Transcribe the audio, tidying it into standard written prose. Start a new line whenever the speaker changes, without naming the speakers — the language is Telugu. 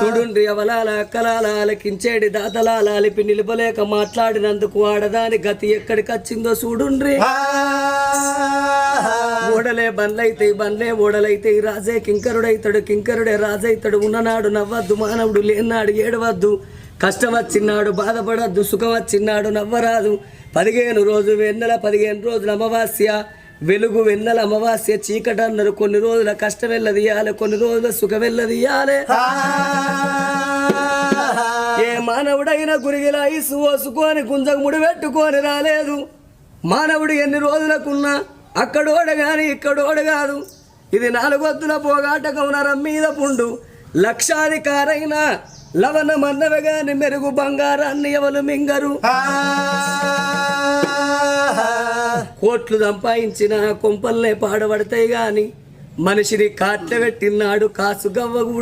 చూడుండ్రి అవలాల అక్కలాల ఆలకించేడి దాతలాల అలిపి నిలబలేక మాట్లాడినందుకు ఆడదాని గతి ఎక్కడికి వచ్చిందో చూడుండ్రి ఓడలే బండ్లే ఓడలైతే రాజే కింకరుడైతాడు కింకరుడే రాజైతాడు ఉన్ననాడు నవ్వద్దు మానవుడు లేనాడు ఏడవద్దు కష్టం వచ్చినాడు బాధపడద్దు సుఖం వచ్చినాడు నవ్వరాదు 15 రోజు వెన్నెల 15 రోజుల అమావాస్య వెలుగు వెన్నెల అమావాస్య చీకటి అన్నారు కొన్ని రోజుల కష్టం వెళ్ళదీయాలి కొన్ని రోజుల సుఖం వెళ్ళదీయాలి ఏ మానవుడైనా గురిగిలా ఇసు ఓసుకొని గుంజకు ముడి పెట్టుకొని రాలేదు మానవుడు ఎన్ని రోజులకున్నా అక్కడోడ గాని ఇక్కడోడ కాదు ఇది 4 వద్దుల పోగాటకం నరం మీద పుండు లక్షాధికారైన లవణ మన్నవగాని మెరుగు బంగారాన్ని ఎవరు మింగరు కోట్లు సంపాదించిన కొంపల్నే పాడబడతాయి గాని మనిషిని కాట్ల పెట్టినాడు కాసు గవ్వ